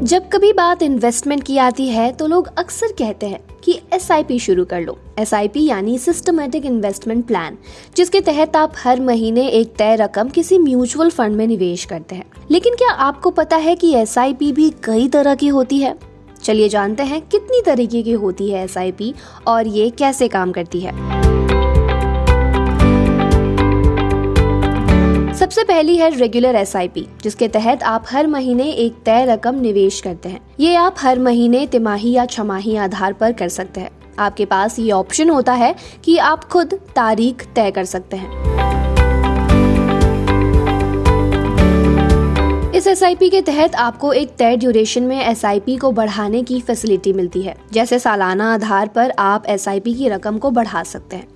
जब कभी बात इन्वेस्टमेंट की आती है तो लोग अक्सर कहते हैं कि SIP शुरू कर लो। SIP यानी सिस्टमैटिक इन्वेस्टमेंट प्लान, जिसके तहत आप हर महीने एक तय रकम किसी म्यूचुअल फंड में निवेश करते हैं। लेकिन क्या आपको पता है कि SIP भी कई तरह की होती है? चलिए जानते हैं कितनी तरीके की होती है SIP और ये कैसे काम करती है। सबसे पहली है रेगुलर SIP, जिसके तहत आप हर महीने एक तय रकम निवेश करते हैं। ये आप हर महीने, तिमाही या छमाही आधार पर कर सकते हैं। आपके पास ये ऑप्शन होता है कि आप खुद तारीख तय कर सकते हैं। इस SIP के तहत आपको एक तय ड्यूरेशन में SIP को बढ़ाने की फैसिलिटी मिलती है। जैसे सालाना आधार पर आप SIP की रकम को बढ़ा सकते हैं।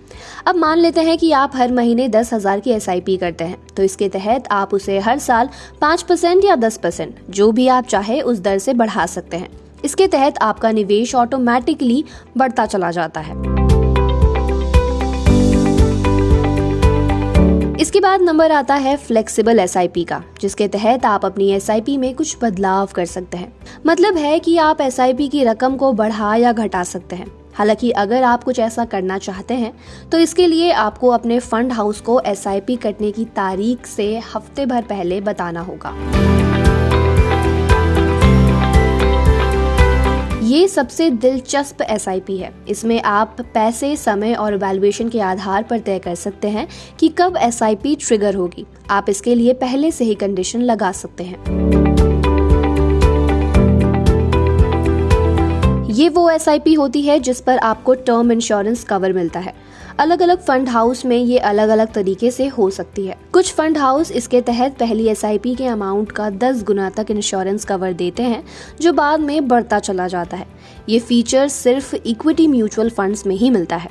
अब मान लेते हैं कि आप हर महीने 10,000 की SIP करते हैं, तो इसके तहत आप उसे हर साल 5% या 10%, जो भी आप चाहे उस दर से बढ़ा सकते हैं। इसके तहत आपका निवेश ऑटोमेटिकली बढ़ता चला जाता है। इसके बाद नंबर आता है फ्लेक्सिबल SIP का, जिसके तहत आप अपनी SIP में कुछ बदलाव कर सकते हैं। मतलब है कि आप SIP की रकम को बढ़ा या घटा सकते हैं। हालांकि अगर आप कुछ ऐसा करना चाहते हैं तो इसके लिए आपको अपने फंड हाउस को SIP कटने की तारीख से हफ्ते भर पहले बताना होगा। ये सबसे दिलचस्प SIP है। इसमें आप पैसे, समय और वैल्यूएशन के आधार पर तय कर सकते हैं कि कब SIP ट्रिगर होगी। आप इसके लिए पहले से ही कंडीशन लगा सकते हैं। ये वो SIP होती है जिस पर आपको टर्म इंश्योरेंस कवर मिलता है। अलग अलग फंड हाउस में ये अलग अलग तरीके से हो सकती है। कुछ फंड हाउस इसके तहत पहली SIP के अमाउंट का 10 गुना तक इंश्योरेंस कवर देते हैं, जो बाद में बढ़ता चला जाता है। ये फीचर सिर्फ इक्विटी म्यूचुअल फंड्स में ही मिलता है।